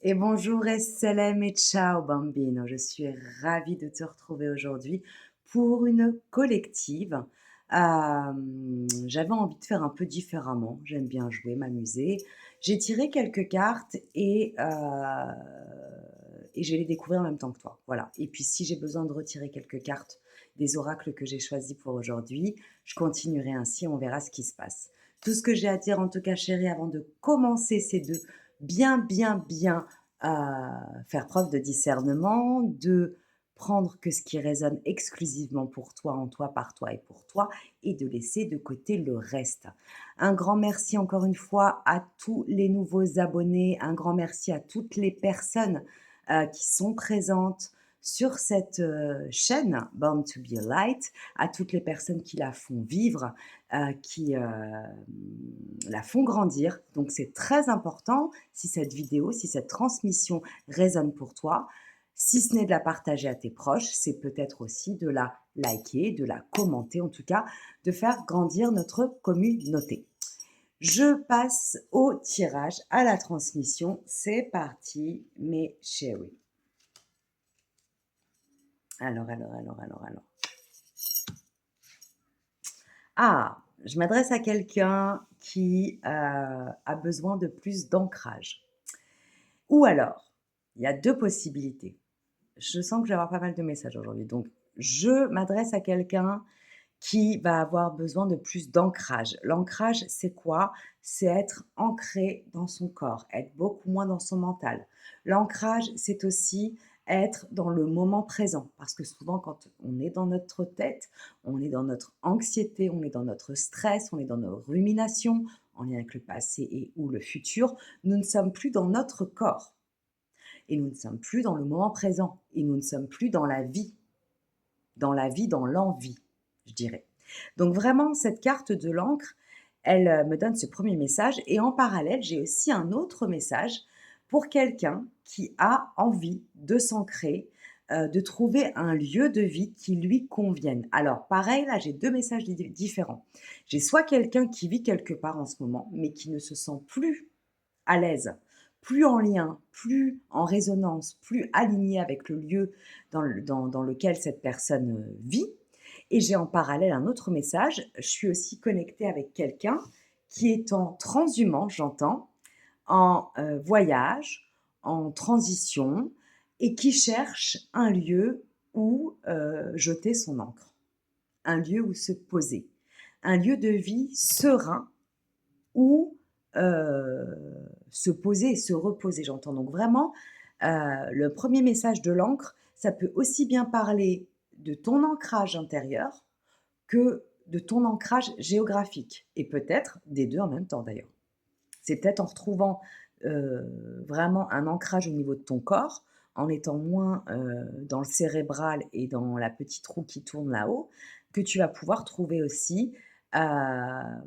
Et bonjour SLM et ciao bambino, je suis ravie de te retrouver aujourd'hui pour une collective. J'avais envie de faire un peu différemment, j'aime bien jouer, m'amuser. J'ai tiré quelques cartes et je vais les découvrir en même temps que toi, voilà. Et puis si j'ai besoin de retirer quelques cartes des oracles que j'ai choisis pour aujourd'hui, je continuerai ainsi, on verra ce qui se passe. Tout ce que j'ai à dire en tout cas chérie avant de commencer, c'est de bien faire preuve de discernement, de prendre que ce qui résonne exclusivement pour toi, en toi, par toi et pour toi, et de laisser de côté le reste. Un grand merci encore une fois à tous les nouveaux abonnés, un grand merci à toutes les personnes qui sont présentes sur cette chaîne Born to be a Light, à toutes les personnes qui la font vivre, qui la font grandir. Donc c'est très important si cette vidéo, si cette transmission résonne pour toi. Si ce n'est de la partager à tes proches, c'est peut-être aussi de la liker, de la commenter, en tout cas, de faire grandir notre communauté. Je passe au tirage, à la transmission. C'est parti, mes chéris. Alors. Ah, je m'adresse à quelqu'un qui a besoin de plus d'ancrage. Ou alors, il y a deux possibilités. Je sens que je vais avoir pas mal de messages aujourd'hui. Donc, je m'adresse à quelqu'un qui va avoir besoin de plus d'ancrage. L'ancrage, c'est quoi? C'est être ancré dans son corps, être beaucoup moins dans son mental. L'ancrage, c'est aussi être dans le moment présent. Parce que souvent, quand on est dans notre tête, on est dans notre anxiété, on est dans notre stress, on est dans nos ruminations, en lien avec le passé et ou le futur, nous ne sommes plus dans notre corps. Et nous ne sommes plus dans le moment présent. Et nous ne sommes plus dans la vie. Dans la vie, dans l'envie, je dirais. Donc vraiment, cette carte de l'encre, elle me donne ce premier message. Et en parallèle, j'ai aussi un autre message pour quelqu'un qui a envie de s'ancrer, de trouver un lieu de vie qui lui convienne. Alors pareil, là, j'ai deux messages différents. J'ai soit quelqu'un qui vit quelque part en ce moment, mais qui ne se sent plus à l'aise, plus en lien, plus en résonance, plus aligné avec le lieu dans lequel cette personne vit. Et j'ai en parallèle un autre message. Je suis aussi connectée avec quelqu'un qui est en transhumance, j'entends, en voyage, en transition, et qui cherche un lieu où jeter son encre, un lieu où se poser, un lieu de vie serein où se poser et se reposer, j'entends. Donc vraiment, le premier message de l'encre, ça peut aussi bien parler de ton ancrage intérieur que de ton ancrage géographique et peut-être des 2 en même temps d'ailleurs. C'est peut-être en retrouvant, vraiment un ancrage au niveau de ton corps, en étant moins, dans le cérébral et dans la petite roue qui tourne là-haut, que tu vas pouvoir trouver aussi, hem,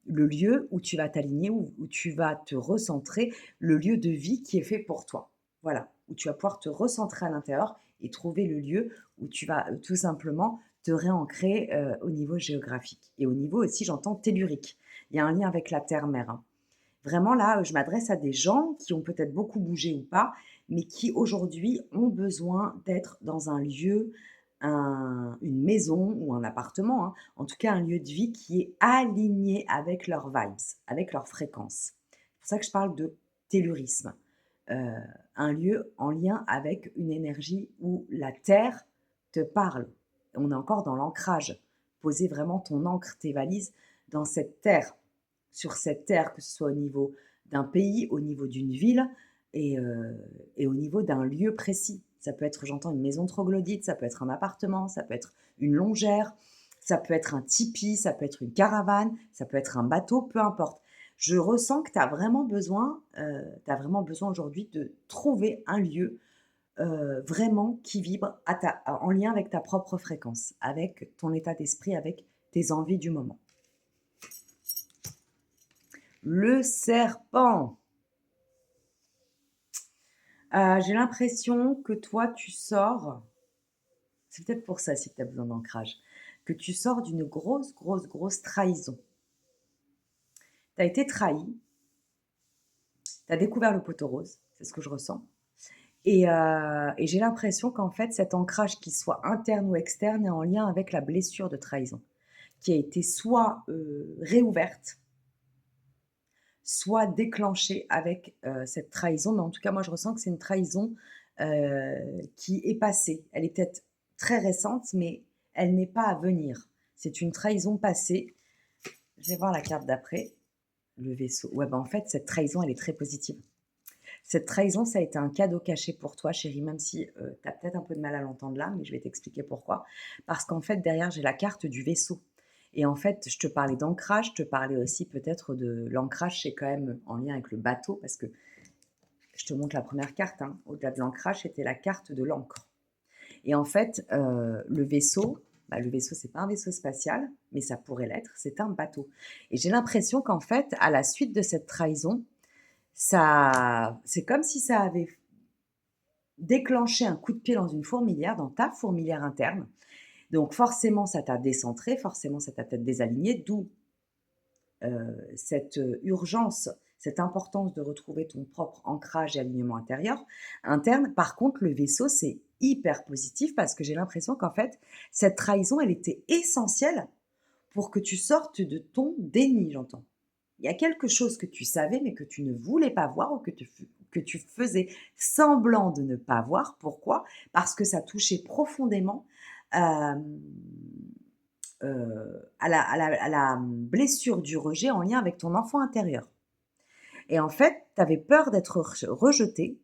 le lieu où tu vas t'aligner, où tu vas te recentrer, le lieu de vie qui est fait pour toi. Voilà, où tu vas pouvoir te recentrer à l'intérieur et trouver le lieu où tu vas, tout simplement te réancrer, au niveau géographique et au niveau aussi, j'entends, tellurique. Il y a un lien avec la terre-mère, hein. Vraiment là, je m'adresse à des gens qui ont peut-être beaucoup bougé ou pas, mais qui aujourd'hui ont besoin d'être dans un lieu, une maison ou un appartement, hein, en tout cas un lieu de vie qui est aligné avec leurs vibes, avec leurs fréquences. C'est pour ça que je parle de tellurisme, heu, un lieu en lien avec une énergie où la terre te parle. On est encore dans l'ancrage. Poser vraiment ton ancre, tes valises dans cette terre, sur cette terre, que ce soit au niveau d'un pays, au niveau d'une ville et heu et au niveau d'un lieu précis. Ça peut être, j'entends, une maison troglodyte, ça peut être un appartement, ça peut être une longère, ça peut être un tipi, ça peut être une caravane, ça peut être un bateau, peu importe. Je ressens que tu as vraiment besoin aujourd'hui de trouver un lieu, vraiment qui vibre en lien avec ta propre fréquence, avec ton état d'esprit, avec tes envies du moment. Le serpent. J'ai l'impression que toi, tu sors, c'est peut-être pour ça si tu as besoin d'ancrage, que tu sors d'une grosse trahison. Tu as été trahi Tu as découvert le poteau rose, c'est ce que je ressens. Et j'ai l'impression qu'en fait, cet ancrage, qu'il soit interne ou externe, est en lien avec la blessure de trahison, qui a été soit réouverte, soit déclenchée avec cette trahison. Mais en tout cas, moi, je ressens que c'est une trahison qui est passée. Elle est peut-être très récente, mais elle n'est pas à venir. C'est une trahison passée. Je vais voir la carte d'après. Le vaisseau. Ouais, bah en fait, cette trahison, elle est très positive. Cette trahison, ça a été un cadeau caché pour toi, chérie, même si tu as peut-être un peu de mal à l'entendre là, mais je vais t'expliquer pourquoi. Parce qu'en fait, derrière, j'ai la carte du vaisseau. Et en fait, je te parlais d'ancrage, je te parlais aussi peut-être de l'ancrage, c'est quand même en lien avec le bateau, parce que je te montre la première carte, hein. Au-delà de l'ancrage, c'était la carte de l'encre. Et en fait, le vaisseau, c'est pas un vaisseau spatial, mais ça pourrait l'être, c'est un bateau. Et j'ai l'impression qu'en fait, à la suite de cette trahison, ça, c'est comme si ça avait déclenché un coup de pied dans une fourmilière, dans ta fourmilière interne. Donc forcément, ça t'a décentré, forcément, ça t'a peut-être désaligné, d'où cette urgence, cette importance de retrouver ton propre ancrage et alignement interne. Par contre, le vaisseau, c'est hyper positif parce que j'ai l'impression qu'en fait, cette trahison, elle était essentielle pour que tu sortes de ton déni, j'entends. Il y a quelque chose que tu savais, mais que tu ne voulais pas voir ou que tu faisais semblant de ne pas voir. Pourquoi? Parce que ça touchait profondément euh, à la blessure du rejet en lien avec ton enfant intérieur. Et en fait, tu avais peur d'être rejeté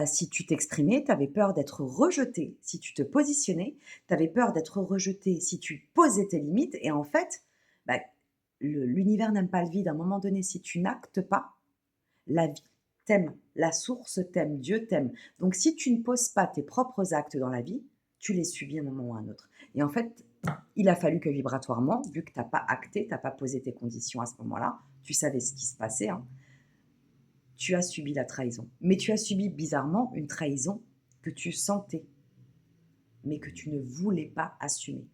si tu t'exprimais, tu avais peur d'être rejeté si tu te positionnais, tu avais peur d'être rejeté si tu posais tes limites. Et en fait, bah, l'univers n'aime pas le vide. À un moment donné, si tu n'actes pas, la vie t'aime, la source t'aime, Dieu t'aime. Donc si tu ne poses pas tes propres actes dans la vie, tu les subis à un moment ou à un autre. Et en fait, il a fallu que vibratoirement, vu que tu n'as pas acté, tu n'as pas posé tes conditions à ce moment-là, tu savais ce qui se passait, hein, tu as subi la trahison. Mais tu as subi bizarrement une trahison que tu sentais, mais que tu ne voulais pas assumer.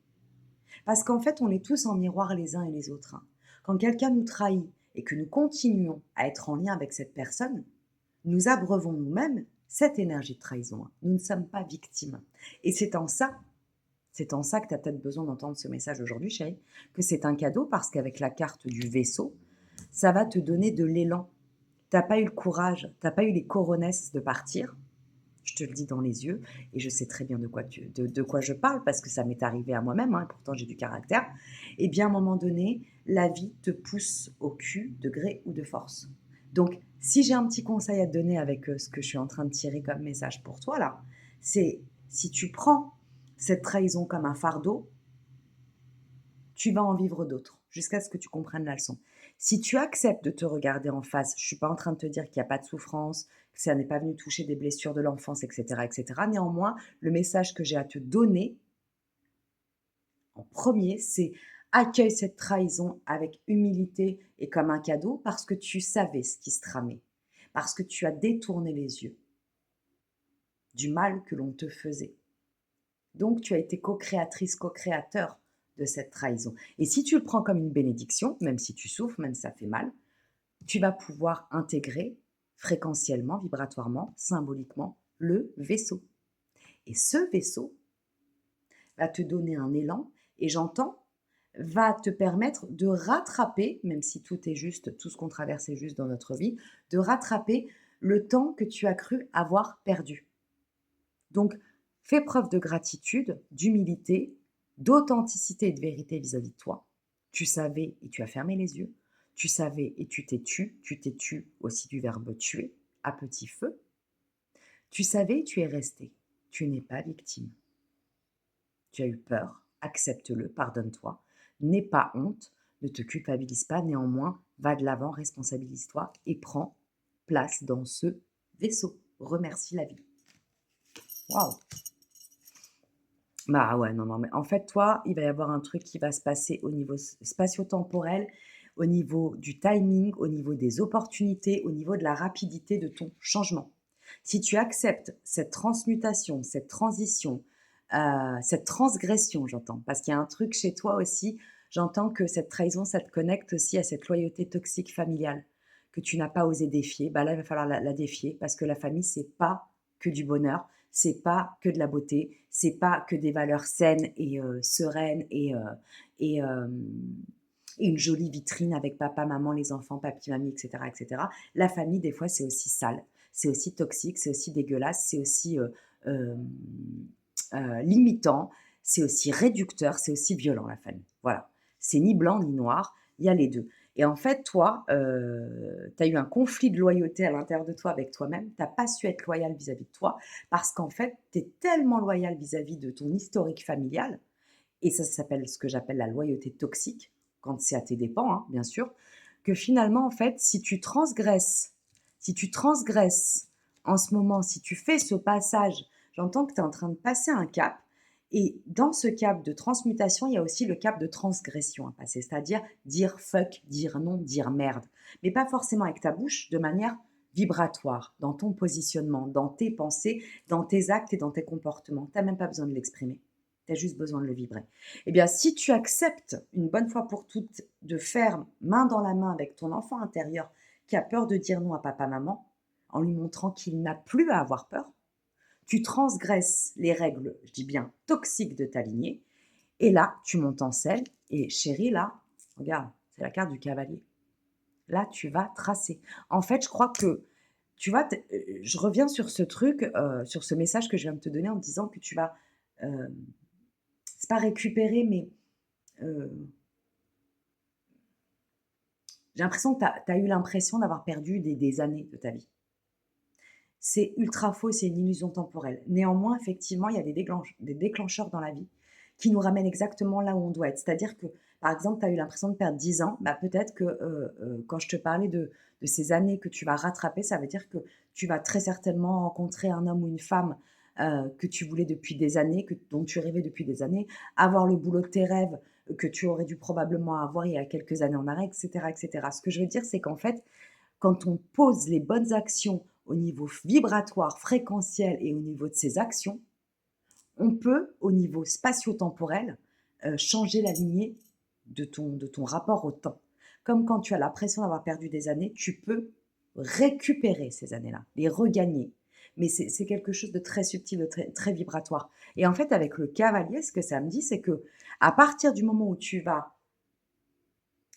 Parce qu'en fait, on est tous en miroir les uns et les autres, hein. Quand quelqu'un nous trahit et que nous continuons à être en lien avec cette personne, nous abreuvons nous-mêmes cette énergie de trahison, hein. Nous ne sommes pas victimes. Et c'est en ça que tu as peut-être besoin d'entendre ce message aujourd'hui, chérie, que c'est un cadeau parce qu'avec la carte du vaisseau, ça va te donner de l'élan. Tu n'as pas eu le courage, tu n'as pas eu les coronesses de partir. Je te le dis dans les yeux et je sais très bien de quoi je parle parce que ça m'est arrivé à moi-même, hein, pourtant j'ai du caractère. Et bien à un moment donné, la vie te pousse au cul de gré ou de force. Donc si j'ai un petit conseil à te donner avec ce que je suis en train de tirer comme message pour toi là, c'est si tu prends cette trahison comme un fardeau, tu vas en vivre d'autres jusqu'à ce que tu comprennes la leçon. Si tu acceptes de te regarder en face, je ne suis pas en train de te dire qu'il n'y a pas de souffrance, que ça n'est pas venu toucher des blessures de l'enfance, etc., etc. Néanmoins, le message que j'ai à te donner en premier, c'est accueille cette trahison avec humilité et comme un cadeau parce que tu savais ce qui se tramait, parce que tu as détourné les yeux du mal que l'on te faisait. Donc, tu as été co-créatrice, co-créateur de cette trahison. Et si tu le prends comme une bénédiction, même si tu souffres, même si ça fait mal, tu vas pouvoir intégrer fréquentiellement, vibratoirement, symboliquement, le vaisseau. Et ce vaisseau va te donner un élan, et j'entends, va te permettre de rattraper, même si tout est juste, tout ce qu'on traverse est juste dans notre vie, de rattraper le temps que tu as cru avoir perdu. Donc, fais preuve de gratitude, d'humilité, d'authenticité et de vérité vis-à-vis de toi. Tu savais et tu as fermé les yeux. Tu savais et tu t'es tu. Tu t'es tu aussi du verbe tuer, à petit feu. Tu savais et tu es resté. Tu n'es pas victime. Tu as eu peur, accepte-le, pardonne-toi. N'aie pas honte, ne te culpabilise pas. Néanmoins, va de l'avant, responsabilise-toi et prends place dans ce vaisseau. Remercie la vie. Waouh! Bah ouais, non, non, mais en fait, toi, il va y avoir un truc qui va se passer au niveau spatio-temporel, au niveau du timing, au niveau des opportunités, au niveau de la rapidité de ton changement. Si tu acceptes cette transmutation, cette transition, cette transgression, j'entends, parce qu'il y a un truc chez toi aussi, j'entends que cette trahison, ça te connecte aussi à cette loyauté toxique familiale que tu n'as pas osé défier, bah là, il va falloir la défier parce que la famille, c'est pas que du bonheur, c'est pas que de la beauté, c'est pas que des valeurs saines et sereines et et une jolie vitrine avec papa, maman, les enfants, papi, mamie, et cetera, et cetera. La famille, des fois, c'est aussi sale, c'est aussi toxique, c'est aussi dégueulasse, c'est aussi, hem, limitant, c'est aussi réducteur, c'est aussi violent, la famille. Voilà. C'est ni blanc ni noir, il y a les 2. Et en fait, toi, tu as eu un conflit de loyauté à l'intérieur de toi avec toi-même. Tu as pas su être loyal vis-à-vis de toi parce qu'en fait, tu es tellement loyal vis-à-vis de ton historique familial et ça s'appelle ce que j'appelle la loyauté toxique, quand c'est à tes dépens, hein, bien sûr, que finalement, en fait, si tu transgresses en ce moment, si tu fais ce passage, j'entends que tu es en train de passer un cap, et dans ce cap de transmutation, il y a aussi le cap de transgression à passer, c'est-à-dire dire fuck, dire non, dire merde, mais pas forcément avec ta bouche, de manière vibratoire, dans ton positionnement, dans tes pensées, dans tes actes et dans tes comportements. Tu n'as même pas besoin de l'exprimer. Tu as juste besoin de le vibrer. Eh bien, si tu acceptes une bonne fois pour toutes de faire main dans la main avec ton enfant intérieur qui a peur de dire non à papa, maman, en lui montrant qu'il n'a plus à avoir peur, tu transgresses les règles, je dis bien toxiques de ta lignée, et là, tu montes en selle, et chérie, là, regarde, c'est la carte du cavalier. Là, tu vas tracer. En fait, je crois que, tu vois, je reviens sur ce truc, sur ce message que je viens de te donner en te disant que tu vas, euh, c'est pas récupérer, mais euh, j'ai l'impression que tu as eu l'impression d'avoir perdu des années de ta vie. C'est ultra faux, c'est une illusion temporelle. Néanmoins, effectivement, il y a des déclencheurs dans la vie qui nous ramènent exactement là où on doit être. C'est-à-dire que, par exemple, tu as eu l'impression de perdre 10 ans, bah, peut-être que quand je te parlais de ces années que tu vas rattraper, ça veut dire que tu vas très certainement rencontrer un homme ou une femme que tu voulais depuis des années, dont tu rêvais depuis des années, avoir le boulot de tes rêves que tu aurais dû probablement avoir il y a quelques années en arrêt, etc., etc. Ce que je veux dire, c'est qu'en fait, quand on pose les bonnes actions au niveau vibratoire, fréquentiel et au niveau de ses actions, on peut, au niveau spatio-temporel, changer la lignée de ton rapport au temps. Comme quand tu as l'impression d'avoir perdu des années, tu peux récupérer ces années-là, les regagner. Mais c'est quelque chose de très subtil, de très, très vibratoire. Et en fait, avec le cavalier, ce que ça me dit, c'est que à partir du moment où tu vas,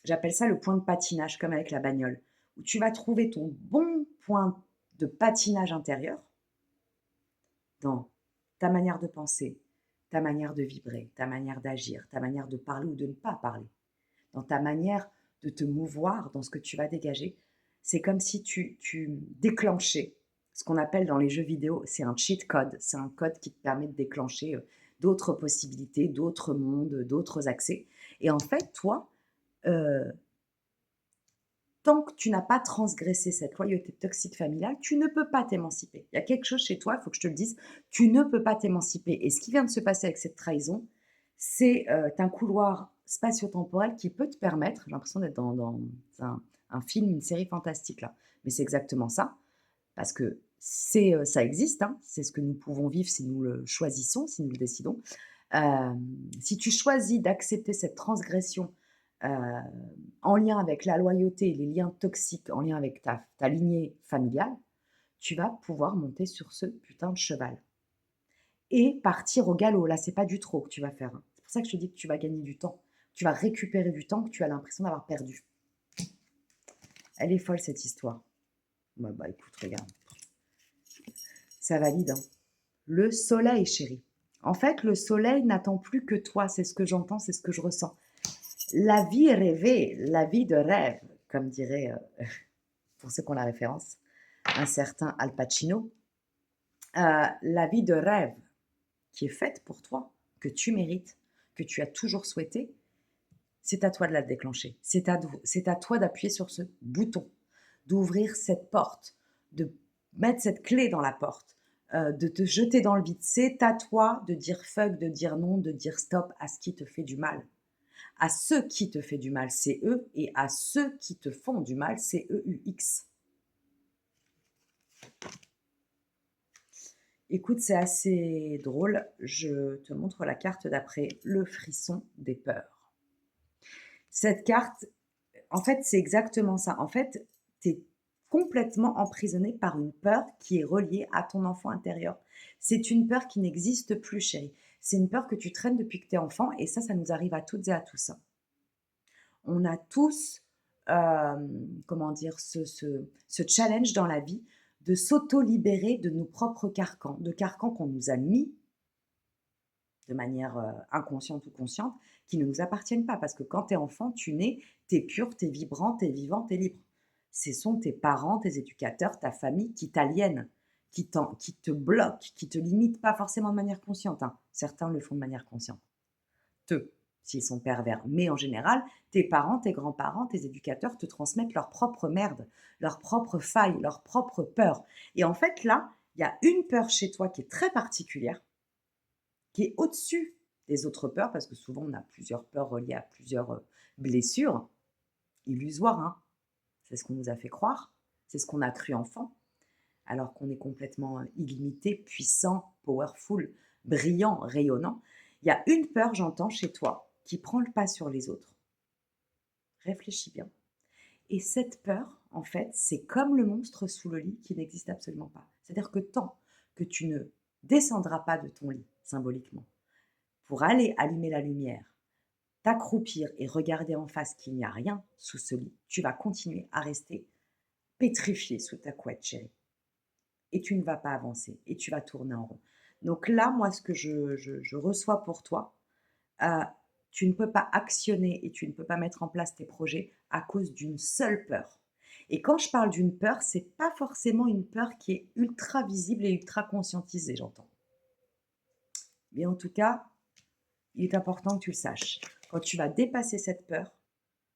j'appelle ça le point de patinage, comme avec la bagnole, où tu vas trouver ton bon point de patinage intérieur dans ta manière de penser, ta manière de vibrer, ta manière d'agir, ta manière de parler ou de ne pas parler, dans ta manière de te mouvoir, dans ce que tu vas dégager. C'est comme si tu déclenchais ce qu'on appelle dans les jeux vidéo, c'est un cheat code, c'est un code qui te permet de déclencher d'autres possibilités, d'autres mondes, d'autres accès. Et en fait, toi, euh, tant que tu n'as pas transgressé cette loyauté toxique familiale, tu ne peux pas t'émanciper. Il y a quelque chose chez toi, il faut que je te le dise, tu ne peux pas t'émanciper. Et ce qui vient de se passer avec cette trahison, c'est un couloir spatio-temporel qui peut te permettre, j'ai l'impression d'être dans un film, une série fantastique là, mais c'est exactement ça, parce que ça existe, hein, c'est ce que nous pouvons vivre si nous le choisissons, si nous le décidons. Euh, Si tu choisis d'accepter cette transgression euh, en lien avec la loyauté et les liens toxiques, en lien avec ta lignée familiale, tu vas pouvoir monter sur ce putain de cheval et partir au galop. Là, c'est pas du trop que tu vas faire, hein. C'est pour ça que je te dis que tu vas gagner du temps. Tu vas récupérer du temps que tu as l'impression d'avoir perdu. Elle est folle cette histoire. Bah écoute, regarde. Ça valide, hein. Le soleil, chérie. En fait, le soleil n'attend plus que toi. C'est ce que j'entends, c'est ce que je ressens. La vie rêvée, la vie de rêve, comme dirait, pour ceux qui ont la référence, un certain Al Pacino. La vie de rêve qui est faite pour toi, que tu mérites, que tu as toujours souhaité, c'est à toi de la déclencher. C'est à toi d'appuyer sur ce bouton, d'ouvrir cette porte, de mettre cette clé dans la porte, de te jeter dans le vide. C'est à toi de dire fuck, de dire non, de dire stop à ce qui te fait du mal. À ceux qui te fait du mal, c'est eux, et à ceux qui te font du mal, c'est EUX. Écoute, c'est assez drôle. Je te montre la carte d'après le frisson des peurs. Cette carte, en fait, c'est exactement ça. En fait, Tu es complètement emprisonné par une peur qui est reliée à ton enfant intérieur. C'est une peur qui n'existe plus, chérie. C'est une peur que tu traînes depuis que tu es enfant et ça nous arrive à toutes et à tous, hein. On a tous, comment dire? Ce challenge dans la vie de s'auto-libérer de nos propres carcans, de carcans qu'on nous a mis de manière, inconsciente ou consciente, qui ne nous appartiennent pas. Parce que quand tu es enfant, tu nais, tu es pur, tu es vibrant, tu es vivant, tu es libre. Ce sont tes parents, tes éducateurs, ta famille qui t'aliènent, qui te bloquent, qui te limitent, pas forcément de manière consciente, hein. Certains le font de manière consciente, eux, s'ils sont pervers. Mais en général, tes parents, tes grands-parents, tes éducateurs te transmettent leur propre merde, leurs propres failles, leurs propres peurs. Et en fait, là, il y a une peur chez toi qui est très particulière, qui est au-dessus des autres peurs, parce que souvent on a plusieurs peurs reliées à plusieurs blessures illusoires, hein. C'est ce qu'on nous a fait croire, c'est ce qu'on a cru enfant, alors qu'on est complètement illimité, puissant, powerful, brillant, rayonnant. Il y a une peur, j'entends, chez toi, qui prend le pas sur les autres. Réfléchis bien. Et cette peur, en fait, c'est comme le monstre sous le lit qui n'existe absolument pas. C'est-à-dire que tant que tu ne descendras pas de ton lit, symboliquement, pour aller allumer la lumière, t'accroupir et regarder en face qu'il n'y a rien sous ce lit, tu vas continuer à rester pétrifié sous ta couette, chérie. Et tu ne vas pas avancer et tu vas tourner en rond. Donc là, moi, ce que je reçois pour toi, euh, tu ne peux pas actionner et tu ne peux pas mettre en place tes projets à cause d'une seule peur. Et quand je parle d'une peur, c'est pas forcément une peur qui est ultra visible et ultra conscientisée, j'entends. Mais en tout cas, il est important que tu le saches. Quand tu vas dépasser cette peur,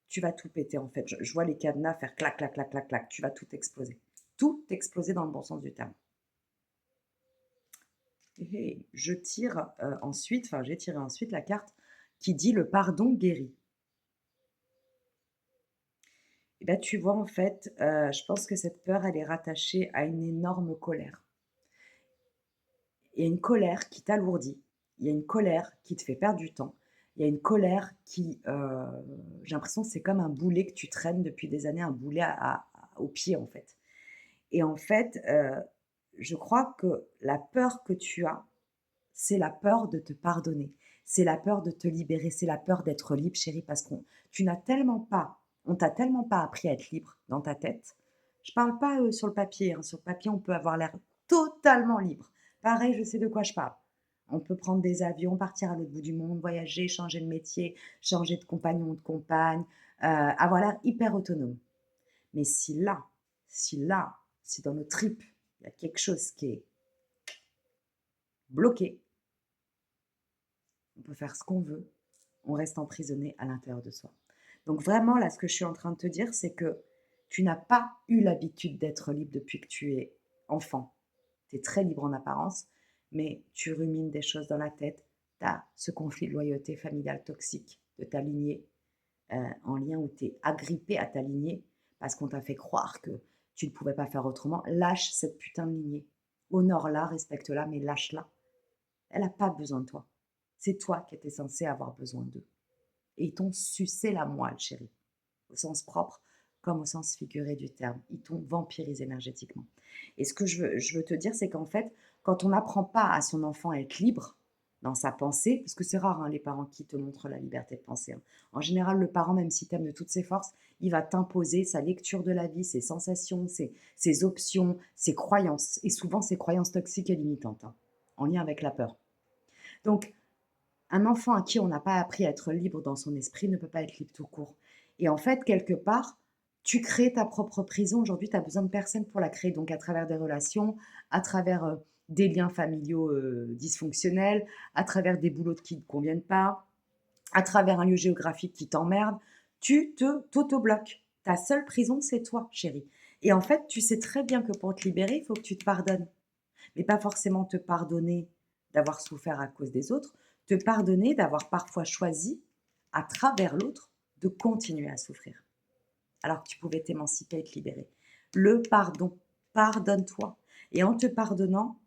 tu vas tout péter en fait. Je vois les cadenas faire clac, clac, clac, clac, clac. Tu vas tout exploser. Tout exploser dans le bon sens du terme. Et je tire ensuite, enfin j'ai tiré ensuite la carte qui dit le pardon guérit. Et bien tu vois en fait, je pense que cette peur, elle est rattachée à une énorme colère. Il y a une colère qui t'alourdit, il y a une colère qui te fait perdre du temps, il y a une colère qui, j'ai l'impression que c'est comme un boulet que tu traînes depuis des années, un boulet au pied en fait. Et en fait, je crois que la peur que tu as, c'est la peur de te pardonner, c'est la peur de te libérer, c'est la peur d'être libre, chérie, parce qu'on tu n'as tellement pas on t'a tellement pas appris à être libre dans ta tête. Je parle pas, sur le papier, hein, sur le papier, on peut avoir l'air totalement libre. Pareil, je sais de quoi je parle. On peut prendre des avions, partir à l'autre bout du monde, voyager, changer de métier, changer de compagnon ou de compagne, avoir l'air hyper autonome. Mais si dans nos tripes, il y a quelque chose qui est bloqué, on peut faire ce qu'on veut, on reste emprisonné à l'intérieur de soi. Donc vraiment, là, ce que je suis en train de te dire, c'est que tu n'as pas eu l'habitude d'être libre depuis que tu es enfant. Tu es très libre en apparence, mais tu rumines des choses dans la tête. Tu as ce conflit de loyauté familiale toxique de ta lignée, en lien où tu es agrippé à ta lignée parce qu'on t'a fait croire que tu ne pouvais pas faire autrement. Lâche cette putain de lignée. Honore-la, respecte-la, mais lâche-la. Elle n'a pas besoin de toi. C'est toi qui étais censé avoir besoin d'eux. Et ils t'ont sucé la moelle, chérie, au sens propre comme au sens figuré du terme. Ils t'ont vampirisé énergétiquement. Et ce que je veux te dire, c'est qu'en fait, quand on n'apprend pas à son enfant à être libre dans sa pensée, parce que c'est rare, hein, les parents qui te montrent la liberté de penser, hein. En général, le parent, même si t'aime de toutes ses forces, il va t'imposer sa lecture de la vie, ses sensations, ses options, ses croyances, et souvent ses croyances toxiques et limitantes, hein, en lien avec la peur. Donc, un enfant à qui on n'a pas appris à être libre dans son esprit ne peut pas être libre tout court. Et en fait, quelque part, tu crées ta propre prison. Aujourd'hui, tu as besoin de personne pour la créer. Donc, à travers des relations, à travers des liens familiaux dysfonctionnels, à travers des boulots qui ne te conviennent pas, à travers un lieu géographique qui t'emmerde, tu t'auto-bloques. Ta seule prison, c'est toi, chérie. Et en fait, tu sais très bien que pour te libérer, il faut que tu te pardonnes. Mais pas forcément te pardonner d'avoir souffert à cause des autres, te pardonner d'avoir parfois choisi, à travers l'autre, de continuer à souffrir, alors que tu pouvais t'émanciper et te libérer. Le pardon, pardonne-toi. Et en te pardonnant,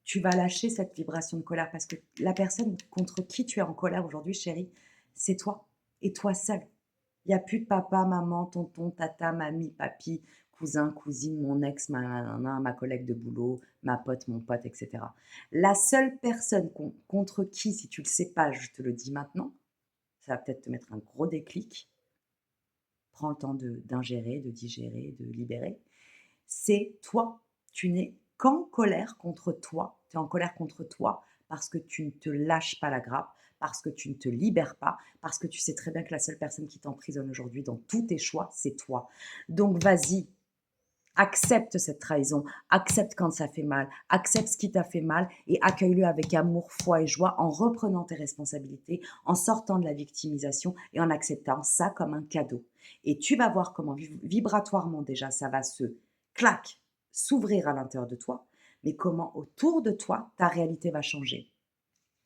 tu vas lâcher cette vibration de colère parce que la personne contre qui tu es en colère aujourd'hui, chérie, c'est toi et toi seul. Il y a plus de papa, maman, tonton, tata, mamie, papi, cousin, cousine, mon ex, ma nanana, ma collègue de boulot, ma pote, mon pote, et cetera. La seule personne contre qui, si tu le sais pas, je te le dis maintenant, ça va peut-être te mettre un gros déclic. Prends le temps d'ingérer, de digérer, de libérer. C'est toi. Tu n'es qu'en colère contre toi. Tu es en colère contre toi parce que tu ne te lâches pas la grappe, parce que tu ne te libères pas, parce que tu sais très bien que la seule personne qui t'emprisonne aujourd'hui dans tous tes choix, c'est toi. Donc vas-y, accepte cette trahison, accepte quand ça fait mal, accepte ce qui t'a fait mal et accueille-le avec amour, foi et joie en reprenant tes responsabilités, en sortant de la victimisation et en acceptant ça comme un cadeau. Et tu vas voir comment vibratoirement déjà ça va se clac, s'ouvrir à l'intérieur de toi, mais comment autour de toi ta réalité va changer.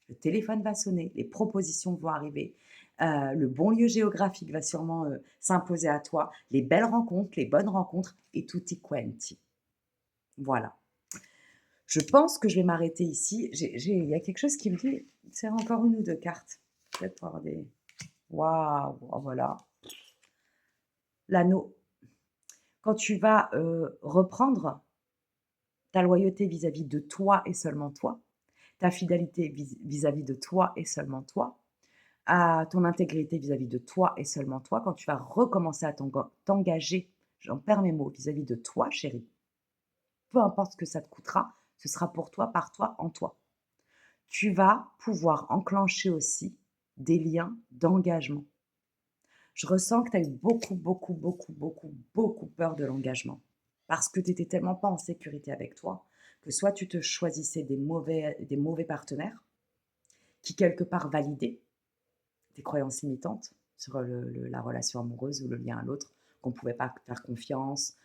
Le téléphone va sonner, les propositions vont arriver, le bon lieu géographique va sûrement, s'imposer à toi, les belles rencontres, les bonnes rencontres et tutti quanti. Voilà. Je pense que je vais m'arrêter ici. Il y a quelque chose qui me dit: «C'est encore une ou 2 cartes». Peut-être pour avoir des waouh! Oh voilà. L'anneau. Quand tu vas, reprendre ta loyauté vis-à-vis de toi et seulement toi, ta fidélité vis-à-vis de toi et seulement toi, à ton intégrité vis-à-vis de toi et seulement toi, quand tu vas recommencer à t'engager, j'en perds mes mots, vis-à-vis de toi, chérie, peu importe ce que ça te coûtera, ce sera pour toi, par toi, en toi. Tu vas pouvoir enclencher aussi des liens d'engagement. Je ressens que tu as eu beaucoup, beaucoup, beaucoup, beaucoup, beaucoup peur de l'engagement parce que tu étais tellement pas en sécurité avec toi que soit tu te choisissais des mauvais partenaires qui, quelque part, validaient des croyances limitantes sur la relation amoureuse ou le lien à l'autre, qu'on ne pouvait pas faire confiance,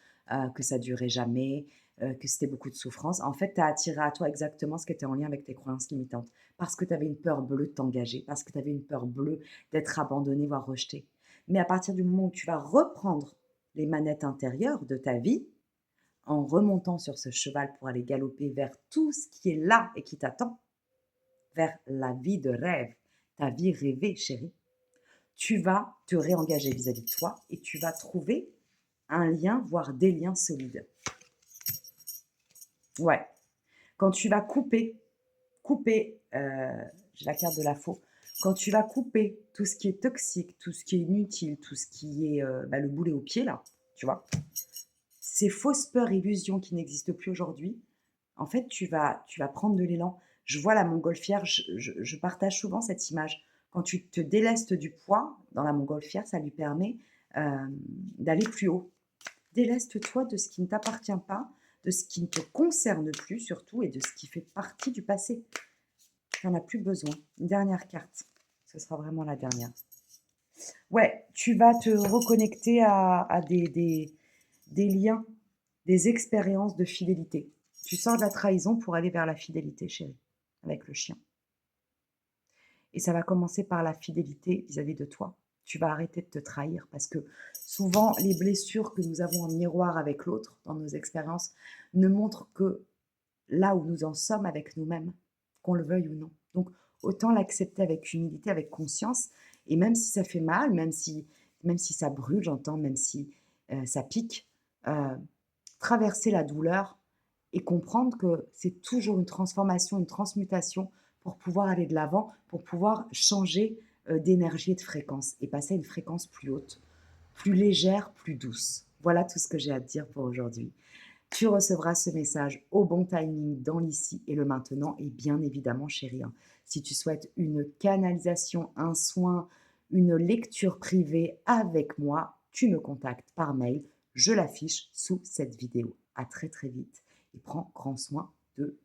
que ça durait jamais, que c'était beaucoup de souffrance. En fait, tu as attiré à toi exactement ce qui était en lien avec tes croyances limitantes. Parce que tu avais une peur bleue de t'engager, parce que tu avais une peur bleue d'être abandonné, voire rejeté. Mais à partir du moment où tu vas reprendre les manettes intérieures de ta vie, en remontant sur ce cheval pour aller galoper vers tout ce qui est là et qui t'attend, vers la vie de rêve, ta vie rêvée, chérie, tu vas te réengager vis-à-vis de toi et tu vas trouver un lien, voire des liens solides. Ouais. Quand tu vas couper, j'ai la carte de la faux. Quand tu vas couper tout ce qui est toxique, tout ce qui est inutile, tout ce qui est le boulet au pied, là, tu vois, ces fausses peurs, illusions qui n'existent plus aujourd'hui, en fait, tu vas prendre de l'élan. Je vois la montgolfière, je partage souvent cette image. Quand tu te délestes du poids dans la montgolfière, ça lui permet d'aller plus haut. Déleste-toi de ce qui ne t'appartient pas, de ce qui ne te concerne plus surtout et de ce qui fait partie du passé. Tu n'en as plus besoin. Une dernière carte. Ce sera vraiment la dernière. Ouais, tu vas te reconnecter à des liens, des expériences de fidélité. Tu sors de la trahison pour aller vers la fidélité, chérie, avec le chien. Et ça va commencer par la fidélité vis-à-vis de toi. Tu vas arrêter de te trahir parce que souvent, les blessures que nous avons en miroir avec l'autre dans nos expériences ne montrent que là où nous en sommes avec nous-mêmes, qu'on le veuille ou non. Donc, autant l'accepter avec humilité, avec conscience. Et même si ça fait mal, même si ça brûle, j'entends, même si ça pique, euh, traverser la douleur et comprendre que c'est toujours une transformation, une transmutation pour pouvoir aller de l'avant, pour pouvoir changer d'énergie et de fréquence et passer à une fréquence plus haute, plus légère, plus douce. Voilà tout ce que j'ai à te dire pour aujourd'hui. Tu recevras ce message au bon timing dans l'ici et le maintenant et bien évidemment, chérie, hein, si tu souhaites une canalisation, un soin, une lecture privée avec moi, tu me contactes par mail. Je l'affiche sous cette vidéo. À très très vite et prends grand soin de